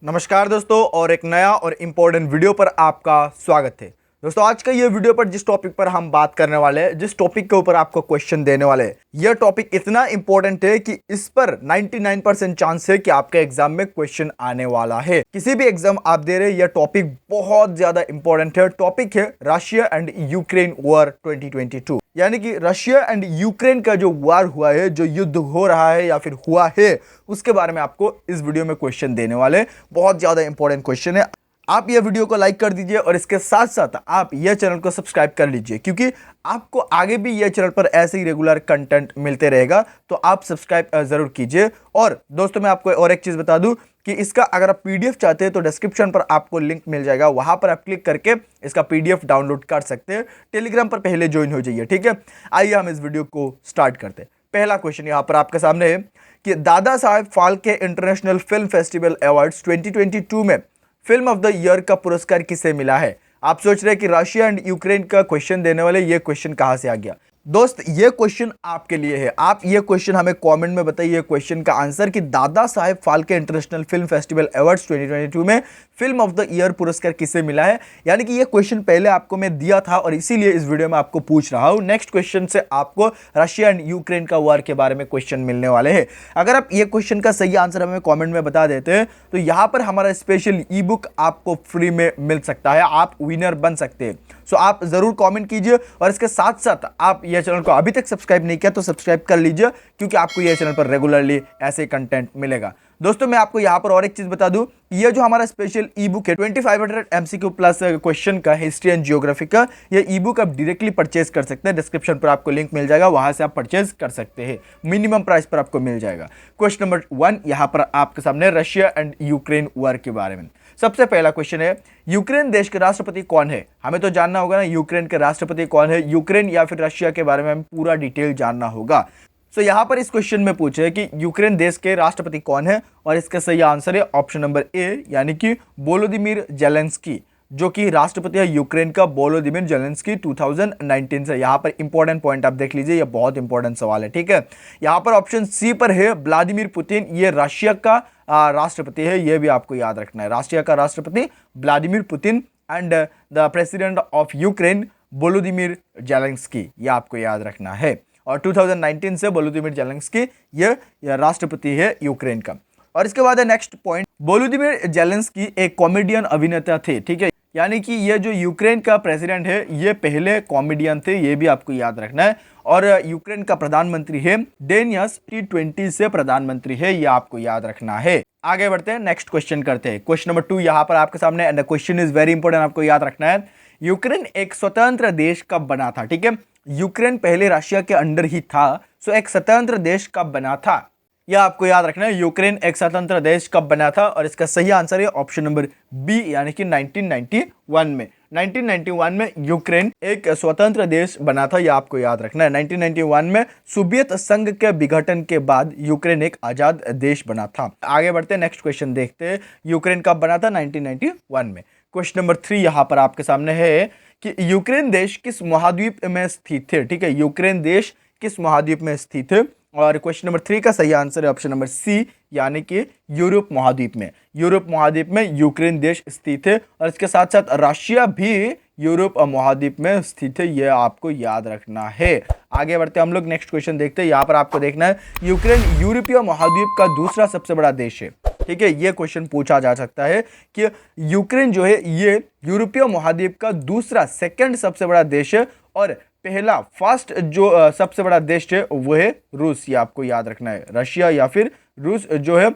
नमस्कार दोस्तों, और एक नया और इम्पोर्टेंट वीडियो पर आपका स्वागत है। दोस्तों, आज का ये वीडियो पर जिस टॉपिक पर हम बात करने वाले हैं, जिस टॉपिक के ऊपर आपको क्वेश्चन देने वाले हैं, यह टॉपिक इतना इंपॉर्टेंट है कि इस पर 99% चांस है कि आपके एग्जाम में क्वेश्चन आने वाला है। किसी भी एग्जाम आप दे रहे हैं, यह टॉपिक बहुत ज्यादा इंपॉर्टेंट है। टॉपिक है रशिया एंड यूक्रेन वॉर 2022, यानी कि रशिया एंड यूक्रेन का जो वार हुआ है, जो युद्ध हो रहा है या फिर हुआ है, उसके बारे में आपको इस वीडियो में क्वेश्चन देने वाले। बहुत ज्यादा इंपॉर्टेंट क्वेश्चन है। आप ये वीडियो को लाइक कर दीजिए और इसके साथ साथ आप ये चैनल को सब्सक्राइब कर लीजिए, क्योंकि आपको आगे भी ये चैनल पर ऐसे ही रेगुलर कंटेंट मिलते रहेगा। तो आप सब्सक्राइब जरूर कीजिए। और दोस्तों, मैं आपको और एक चीज बता दूं कि इसका अगर आप पीडीएफ चाहते हैं तो डिस्क्रिप्शन पर आपको लिंक मिल जाएगा, वहां पर आप क्लिक करके इसका पीडीएफ डाउनलोड कर सकते हैं। टेलीग्राम पर पहले ज्वाइन हो जाइए, ठीक है। आइए हम इस वीडियो को स्टार्ट करते हैं। पहला क्वेश्चन यहां पर आपके सामने है कि Dadasaheb Phalke international film festival awards 2022 में फिल्म ऑफ द ईयर का पुरस्कार किसे मिला है। आप सोच रहे हैं कि रशिया एंड यूक्रेन का क्वेश्चन देने वाले, ये क्वेश्चन कहां से आ गया। दोस्त, ये क्वेश्चन आपके लिए है। आप ये क्वेश्चन हमें कमेंट में बताइए क्वेश्चन का आंसर कि Dadasaheb Phalke international film festival awards 2022 में फिल्म ऑफ द ईयर पुरस्कार किसे मिला है। यानी कि ये क्वेश्चन पहले आपको मैं दिया था और इसीलिए इस वीडियो में आपको पूछ रहा हूं। नेक्स्ट क्वेश्चन से आपको रशिया एंड यूक्रेन का वार के बारे में क्वेश्चन मिलने वाले हैं। अगर आप ये क्वेश्चन का सही आंसर हमें कॉमेंट में बता देते हैं तो यहां पर हमारा स्पेशल ई बुक आपको फ्री में मिल सकता है, आप विनर बन सकते हैं। सो आप जरूर कमेंट कीजिए और इसके साथ साथ आप ये चैनल को अभी तक सब्सक्राइब नहीं किया तो सब्सक्राइब कर लीजिए, क्योंकि आपको ये चैनल पर रेगुलरली ऐसे कंटेंट मिलेगा। दोस्तों, मैं आपको यहाँ पर और एक चीज बता दूं, ये जो हमारा स्पेशल ई बुक है 2500 एमसीक्यू प्लस क्वेश्चन का, हिस्ट्री एंड जियोग्राफी का, ये ई बुक आप डायरेक्टली परचेज कर सकते हैं। डिस्क्रिप्शन पर आपको लिंक मिल जाएगा, वहां से आप परचेज कर सकते हैं। मिनिमम प्राइस पर आपको मिल जाएगा। क्वेश्चन नंबर 1 यहाँ पर आपके सामने रशिया एंड यूक्रेन वॉर के बारे में। सबसे पहला क्वेश्चन है, यूक्रेन देश के राष्ट्रपति कौन है। हमें तो जानना होगा ना यूक्रेन के राष्ट्रपति कौन है। यूक्रेन या फिर रशिया के बारे में हमें पूरा डिटेल जानना होगा। सो यहां पर इस क्वेश्चन में पूछे कि यूक्रेन देश के राष्ट्रपति कौन है, और इसका सही आंसर है ऑप्शन नंबर ए, यानी कि वोलोदिमीर जेलेंस्की, जो कि राष्ट्रपति है यूक्रेन का, वोलोदिमीर जेलेंस्की 2019 से। यहां पर इंपॉर्टेंट पॉइंट आप देख लीजिए, ये बहुत इंपॉर्टेंट सवाल है, ठीक है। यहां पर ऑप्शन सी पर है व्लादिमीर पुतिन, ये रशिया का राष्ट्रपति है, ये भी आपको याद रखना है। रशिया का राष्ट्रपति Vladimir Putin and the president of Ukraine Volodymyr Zelensky, ये आपको याद रखना है। और 2019 से वोलोदिमीर जेलेंस्की ये राष्ट्रपति है यूक्रेन का। और इसके बाद है नेक्स्ट पॉइंट, वोलोदिमीर जेलेंस्की एक कॉमेडियन अभिनेता थे, ठीक है। यानी कि ये जो यूक्रेन का प्रेसिडेंट है, ये पहले कॉमेडियन थे, ये भी आपको याद रखना है। और यूक्रेन का प्रधानमंत्री है डेनियस T20 से प्रधानमंत्री है, ये आपको याद रखना है। आगे बढ़ते हैं, नेक्स्ट क्वेश्चन करते हैं। क्वेश्चन नंबर 2 यहाँ पर आपके सामने, and the question is very important, आपको याद रखना है। यूक्रेन एक स्वतंत्र देश कब बना था, ठीक है। यूक्रेन पहले रशिया के अंडर ही था, सो एक स्वतंत्र देश कब बना था, यह आपको याद रखना है। यूक्रेन एक स्वतंत्र देश कब बना था, और इसका सही आंसर है ऑप्शन नंबर बी, यानी कि 1991 में। 1991 में यूक्रेन एक स्वतंत्र देश बना था, यह आपको याद रखना है। 1991 में सोवियत संघ के विघटन के बाद यूक्रेन एक आजाद देश बना था। आगे बढ़ते हैं, नेक्स्ट क्वेश्चन देखते हैं, यूक्रेन कब बना था, 1991 में। क्वेश्चन नंबर 3 यहाँ पर आपके सामने है कि यूक्रेन देश किस महाद्वीप में स्थित है, ठीक है। यूक्रेन देश किस महाद्वीप में स्थित है, और क्वेश्चन नंबर 3 का सही आंसर है ऑप्शन नंबर सी, यानी कि यूरोप महाद्वीप में। यूरोप महाद्वीप में यूक्रेन देश स्थित है, और इसके साथ साथ रशिया भी यूरोप महाद्वीप में स्थित है, यह आपको याद रखना है। आगे बढ़ते हम लोग नेक्स्ट क्वेश्चन देखते हैं। यहाँ पर आपको देखना है, यूक्रेन यूरोपीय महाद्वीप का दूसरा सबसे बड़ा देश है, ठीक है। ये क्वेश्चन पूछा जा सकता है कि यूक्रेन जो है ये यूरोपीय महाद्वीप का दूसरा सेकंड सबसे बड़ा देश है, और पहला फर्स्ट जो सबसे बड़ा देश है वो है रूस, ये आपको याद रखना है। रशिया या फिर रूस जो है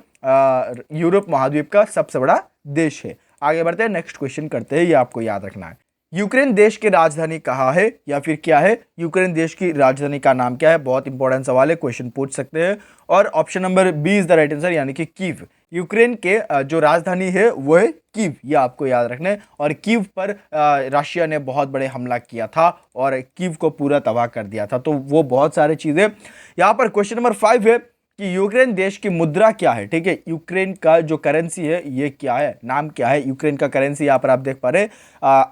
यूरोप महाद्वीप का सबसे बड़ा देश है। आगे बढ़ते हैं, नेक्स्ट क्वेश्चन करते हैं, ये आपको याद रखना है। यूक्रेन देश की राजधानी कहाँ है, या फिर क्या है, यूक्रेन देश की राजधानी का नाम क्या है। बहुत इंपॉर्टेंट सवाल है, क्वेश्चन पूछ सकते हैं। और option number B is the right answer, यानी कि कीव। यूक्रेन के जो राजधानी है वो है कीव, ये आपको याद रखना है। और कीव पर रशिया ने बहुत बड़े हमला किया था और कीव को पूरा तबाह कर दिया था, तो वो बहुत सारी चीजें। यहाँ पर क्वेश्चन नंबर 5 है कि यूक्रेन देश की मुद्रा क्या है, ठीक है। यूक्रेन का जो करेंसी है ये क्या है, नाम क्या है यूक्रेन का करेंसी, यहाँ पर आप देख पा रहे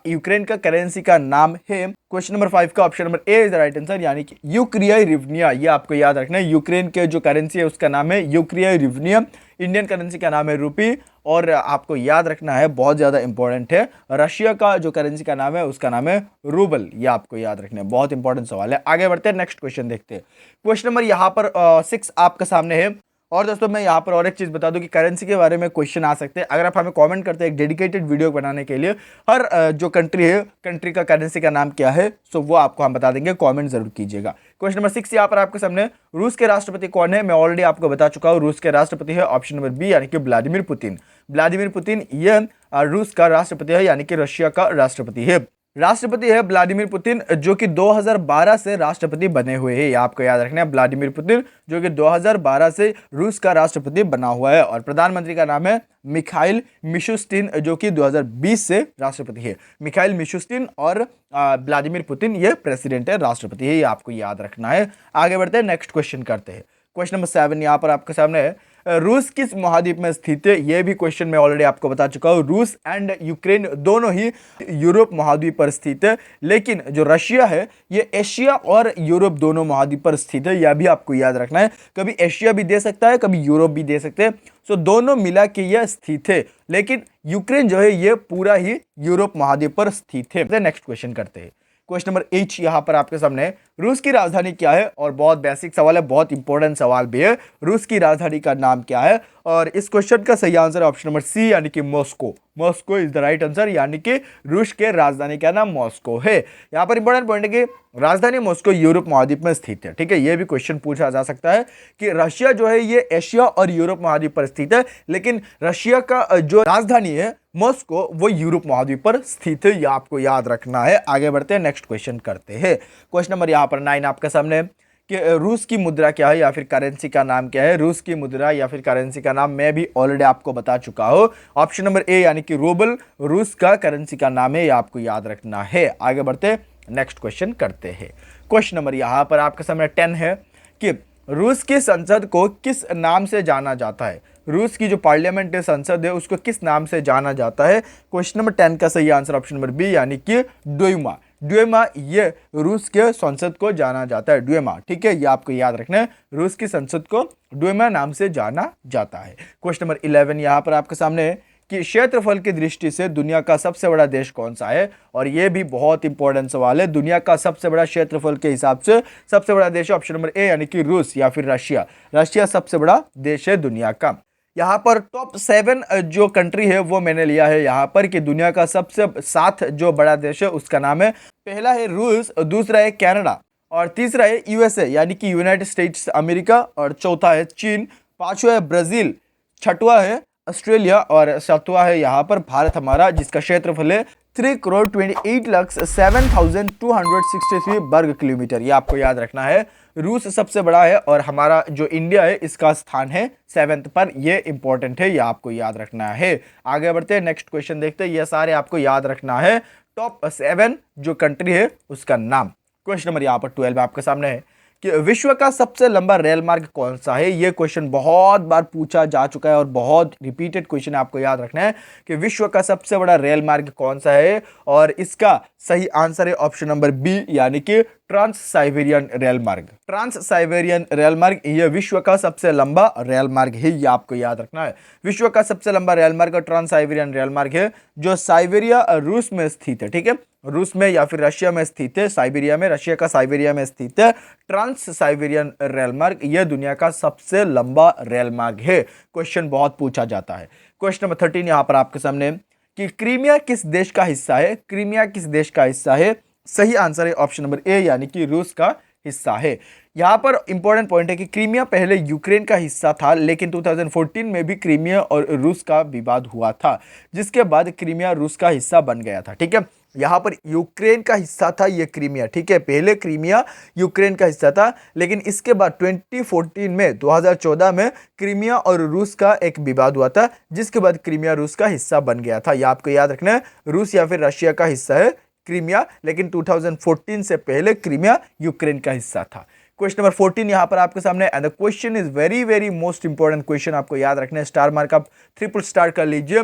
यूक्रेन का करेंसी का नाम है, क्वेश्चन नंबर 5 का option number A is the right answer, यानी कि यूक्रियाई रिवनिया, ये आपको याद रखना है। यूक्रेन के जो करेंसी है उसका नाम है यूक्रियाई रिवनिया। इंडियन करेंसी का नाम है रुपी, और आपको याद रखना है, बहुत ज़्यादा इंपॉर्टेंट है, रशिया का जो करेंसी का नाम है उसका नाम है रूबल। ये आपको याद रखना है, बहुत इंपॉर्टेंट सवाल है। आगे बढ़ते हैं, नेक्स्ट क्वेश्चन देखते हैं। क्वेश्चन नंबर यहाँ पर 6 आपके सामने है। और दोस्तों मैं यहाँ पर और एक चीज़ बता दूं कि करेंसी के बारे में क्वेश्चन आ सकते हैं। अगर आप हमें कमेंट करते हैं एक डेडिकेटेड वीडियो बनाने के लिए, हर जो कंट्री है, कंट्री का करेंसी का नाम क्या है, सो वो आपको हम बता देंगे, कमेंट जरूर कीजिएगा। क्वेश्चन नंबर 6 यहाँ पर आपके सामने, रूस के राष्ट्रपति कौन है? मैं ऑलरेडी आपको बता चुका हूँ, रूस के राष्ट्रपति है ऑप्शन नंबर बी, यानी कि व्लादिमीर पुतिन। व्लादिमीर पुतिन ये रूस का राष्ट्रपति है, यानी कि रशिया का राष्ट्रपति है। राष्ट्रपति है व्लादिमीर पुतिन, जो कि 2012 से राष्ट्रपति बने हुए हैं। ये आपको याद रखना है, व्लादिमीर पुतिन जो कि 2012 से रूस का राष्ट्रपति बना हुआ है। और प्रधानमंत्री का नाम है मिखाइल मिशुस्तिन, जो कि 2020 से राष्ट्रपति है। मिखाइल मिशुस्तिन और व्लादिमीर पुतिन ये प्रेसिडेंट है, राष्ट्रपति है। ये आपको याद रखना है। आगे बढ़ते हैं, नेक्स्ट क्वेश्चन करते हैं। क्वेश्चन नंबर 7 यहाँ पर आपके सामने है, रूस किस महाद्वीप में स्थित है? यह भी क्वेश्चन मैं ऑलरेडी आपको बता चुका हूँ। रूस एंड यूक्रेन दोनों ही यूरोप महाद्वीप पर स्थित है, लेकिन जो रशिया है ये एशिया और यूरोप दोनों महाद्वीप पर स्थित है। यह भी आपको याद रखना है, कभी एशिया भी दे सकता है, कभी यूरोप भी दे सकते हैं। सो दोनों मिला के यह स्थित है, लेकिन यूक्रेन जो है ये पूरा ही यूरोप महाद्वीप पर स्थित है। नेक्स्ट क्वेश्चन करते हैं। क्वेश्चन नंबर 8 यहाँ पर आपके सामने है, रूस की राजधानी क्या है? और बहुत बेसिक सवाल है, बहुत इंपॉर्टेंट सवाल भी है। रूस की राजधानी का नाम क्या है? और इस क्वेश्चन का सही आंसर ऑप्शन नंबर सी, यानी कि Moscow. Moscow is the right answer, यानी कि रूस के राजधानी का नाम मॉस्को है। यहाँ पर इंपॉर्टेंट पॉइंट है कि राजधानी मॉस्को यूरोप महाद्वीप में स्थित है। ठीक है, ये भी क्वेश्चन पूछा जा सकता है कि रशिया जो है ये एशिया और यूरोप महाद्वीप पर स्थित है, लेकिन रशिया का जो राजधानी है मॉस्को वो यूरोप महाद्वीप पर स्थित है। ये आपको याद रखना है। आगे बढ़ते हैं, नेक्स्ट क्वेश्चन करते हैं। क्वेश्चन नंबर यहाँ पर 9 आपके सामने है कि रूस की मुद्रा क्या है या फिर करेंसी का नाम क्या है? रूस की मुद्रा या फिर करेंसी का नाम मैं भी ऑलरेडी आपको बता चुका हूँ, ऑप्शन नंबर ए, यानी कि रूबल रूस का करेंसी का नाम है। ये आपको याद रखना है। आगे बढ़ते नेक्स्ट क्वेश्चन करते हैं। क्वेश्चन नंबर यहाँ पर आपके सामने 10 है कि रूस की संसद को किस नाम से जाना जाता है? रूस की जो पार्लियामेंट है, संसद है, उसको किस नाम से जाना जाता है? क्वेश्चन नंबर 10 का सही आंसर ऑप्शन नंबर बी, यानी कि ड्यूमा। ड्यूमा ये रूस के संसद को जाना जाता है, ड्यूमा। ठीक है, ये आपको याद रखना है, रूस की संसद को ड्यूमा नाम से जाना जाता है। क्वेश्चन नंबर 11 यहाँ पर आपके सामने है कि क्षेत्रफल की दृष्टि से दुनिया का सबसे बड़ा देश कौन सा है? और यह भी बहुत इंपॉर्टेंट सवाल है। दुनिया का सबसे बड़ा क्षेत्रफल के हिसाब से सबसे बड़ा देश ऑप्शन नंबर ए, यानी कि रूस या फिर रशिया। रशिया सबसे बड़ा देश है दुनिया का। यहाँ पर टॉप 7 जो कंट्री है वो मैंने लिया है यहाँ पर कि दुनिया का सबसे 7 जो बड़ा देश है उसका नाम है, पहला है रूस, दूसरा है कनाडा, और तीसरा है यूएसए यानी कि यूनाइटेड स्टेट्स अमेरिका, और चौथा है चीन, पांचवा है ब्राजील, छठवां है ऑस्ट्रेलिया, और सातवां है यहाँ पर भारत हमारा, जिसका क्षेत्रफल है 3,28,07,263 वर्ग किलोमीटर। ये आपको याद रखना है। रूस सबसे बड़ा है और हमारा जो इंडिया है इसका स्थान है 7th पर। ये इंपॉर्टेंट है, ये आपको याद रखना है। आगे बढ़ते हैं, नेक्स्ट क्वेश्चन देखते हैं। ये सारे आपको याद रखना है, टॉप 7 जो कंट्री है उसका नाम। क्वेश्चन नंबर यहाँ पर 12 आपके सामने है कि विश्व का सबसे लंबा रेल मार्ग कौन सा है? ये क्वेश्चन बहुत बार पूछा जा चुका है और बहुत रिपीटेड क्वेश्चन आपको याद रखना है कि विश्व का सबसे बड़ा रेल मार्ग कौन सा है, और इसका सही आंसर है ऑप्शन नंबर बी, यानी कि ट्रांस साइबेरियन रेल मार्ग। ट्रांस साइबेरियन रेल मार्ग ये विश्व का सबसे लंबा रेल मार्ग है, ये आपको याद रखना है। विश्व का सबसे लंबा रेल मार्ग ट्रांस साइबेरियन रेल मार्ग है, जो साइबेरिया रूस में स्थित है। ठीक है, रूस में या फिर रशिया में स्थित है, साइबेरिया में, रशिया का साइबेरिया में स्थित है। ट्रांस साइबेरियन रेल मार्ग यह दुनिया का सबसे लंबा रेल मार्ग है। क्वेश्चन बहुत पूछा जाता है। क्वेश्चन नंबर 13 यहाँ पर आपके सामने कि क्रीमिया किस देश का हिस्सा है? क्रीमिया किस देश का हिस्सा है? सही आंसर है ऑप्शन नंबर ए, यानी कि रूस का हिस्सा है। यहाँ पर इंपॉर्टेंट पॉइंट है कि क्रीमिया पहले यूक्रेन का हिस्सा था, लेकिन 2014 में भी क्रीमिया और रूस का विवाद हुआ था, जिसके बाद क्रीमिया रूस का हिस्सा बन गया था। ठीक है, यहाँ पर यूक्रेन का हिस्सा था ये क्रीमिया। ठीक है, पहले क्रीमिया यूक्रेन का हिस्सा था, लेकिन इसके बाद 2014 में क्रीमिया और रूस का एक विवाद हुआ था, जिसके बाद क्रीमिया रूस का हिस्सा बन गया था। यह आपको याद रखना है, रूस या फिर रशिया का हिस्सा है क्रीमिया, लेकिन 2014 से पहले क्रीमिया यूक्रेन का हिस्सा था। क्वेश्चन नंबर 14 यहाँ पर आपके सामने, and the question is very very most important question, आपको याद रखना है। स्टार मार्क आप ट्रिपल स्टार कर लीजिए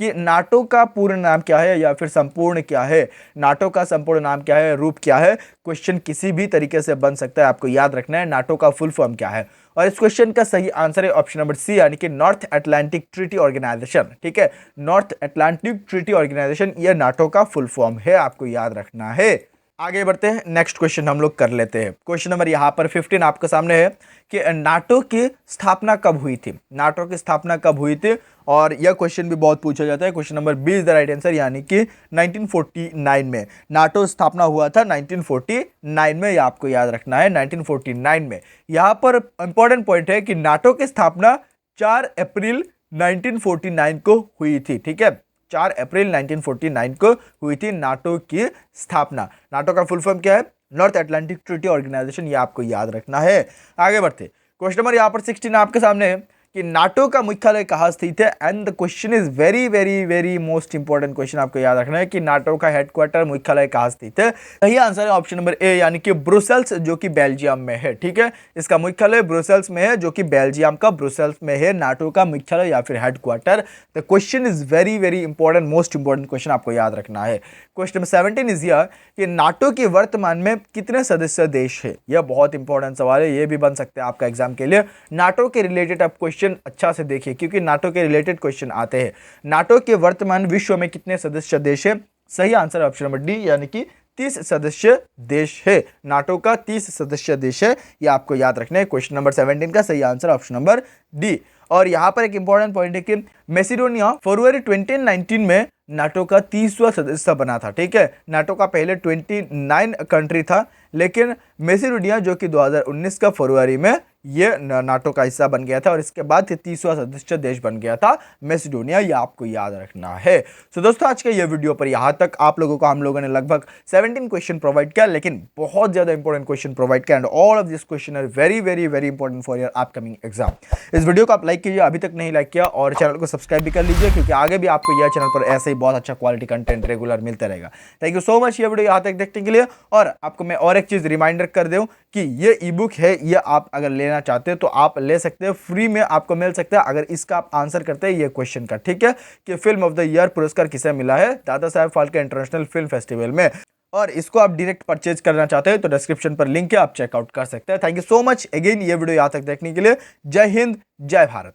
कि नाटो का पूर्ण नाम क्या है या फिर संपूर्ण क्या है, नाटो का संपूर्ण नाम क्या है, रूप क्या है। क्वेश्चन किसी भी तरीके से बन सकता है, आपको याद रखना है नाटो का फुल फॉर्म क्या है। और इस क्वेश्चन का सही आंसर है ऑप्शन नंबर सी, यानी कि नॉर्थ अटलांटिक ट्रीटी ऑर्गेनाइजेशन। ठीक है, नॉर्थ अटलांटिक ट्रीटी ऑर्गेनाइजेशन ये नाटो का फुल फॉर्म है, आपको याद रखना है। आगे बढ़ते हैं, नेक्स्ट क्वेश्चन हम लोग कर लेते हैं। क्वेश्चन नंबर यहाँ पर 15 आपके सामने है कि नाटो की स्थापना कब हुई थी, नाटो की स्थापना कब हुई थी। और यह क्वेश्चन भी बहुत पूछा जाता है। Question number B is the right answer, यानी कि 1949 में नाटो स्थापना हुआ था 1949 में, यह आपको याद रखना है 1949 में। यहाँ पर इंपॉर्टेंट पॉइंट है कि नाटो की स्थापना 4 अप्रैल 1949 को हुई थी। ठीक है, 4 अप्रैल 1949 को हुई थी नाटो की स्थापना। नाटो का फुल फॉर्म क्या है, नॉर्थ अटलांटिक ट्रीटी ऑर्गेनाइजेशन, ये आपको याद रखना है। आगे बढ़ते, क्वेश्चन नंबर यहाँ पर 16 आपके सामने है कि नाटो का मुख्यालय कहाँ स्थित है। And the question is very very very most important question, आपको याद रखना है कि नाटो का हेडक्वार्टर मुख्यालय कहाँ स्थित है। सही आंसर है ऑप्शन नंबर ए, यानी कि ब्रुसेल्स, जो कि बेल्जियम में है। ठीक है, इसका मुख्यालय ब्रुसेल्स में है, जो कि बेल्जियम का ब्रुसेल्स में है नाटो का मुख्यालय या फिर headquarter. The question is very very important, most important question, आपको याद रखना है। क्वेश्चन नंबर 17 इज हियर कि नाटो के वर्तमान में कितने सदस्य देश है। यह बहुत इंपॉर्टेंट सवाल है, यह भी बन सकते हैं आपका एग्जाम के लिए। नाटो के रिलेटेड आप क्वेश्चन अच्छा से देखिए, क्योंकि नाटो के रिलेटेड क्वेश्चन आते हैं। नाटो के वर्तमान विश्व में कितने सदस्य देश है। सही आंसर ऑप्शन नंबर डी, यानी कि 30 सदस्य देश है। नाटो का 30 सदस्य देश है, ये आपको याद रखना है। क्वेश्चन नंबर 17 का सही आंसर ऑप्शन नंबर डी। और यहाँ पर एक इंपॉर्टेंट पॉइंट है कि मैसेडोनिया फरवरी 2019 में नाटो का 30वां सदस्य बना था। ठीक है, नाटो का पहले 29 कंट्री था, लेकिन मैसेडोनिया जो कि 2019 का फरवरी में ये नाटो का हिस्सा बन गया था, और इसके बाद 30वां सदस्य देश बन गया था मैसेडोनिया, ये आपको याद रखना है। तो दोस्तों, आज के ये वीडियो पर यहाँ तक आप लोगों को हम लोगों ने लगभग 17 क्वेश्चन प्रोवाइड किया, लेकिन बहुत ज्यादा इंपॉर्टेंट क्वेश्चन प्रोवाइड किया, and all of this question are very very very important for your upcoming exam. इस वीडियो को आप लाइक कीजिए, अभी तक नहीं लाइक किया, और चैनल को सब्सक्राइब भी कर लीजिए, क्योंकि आगे भी आपको यह चैनल पर ऐसे ही बहुत अच्छा क्वालिटी कंटेंट रेगुलर मिलता रहेगा। थैंक यू सो मच ये वीडियो यहाँ तक देखने के लिए। और आपको मैं और एक चीज रिमाइंडर कर दूं कि ये ई बुक है, ये आप अगर लेना चाहते हो तो आप ले सकते हैं, फ्री में आपको मिल सकता है, अगर इसका आप आंसर करते हैं ये क्वेश्चन का। ठीक है, कि फिल्म ऑफ द ईयर पुरस्कार किसे मिला है, Dada Saheb Phalke international film festival में। और इसको आप डायरेक्ट परचेज करना चाहते हैं तो डिस्क्रिप्शन पर लिंक है, आप चेकआउट कर सकते हैं। Thank you so much again ये वीडियो यहाँ तक देखने के लिए। जय हिंद, जय भारत।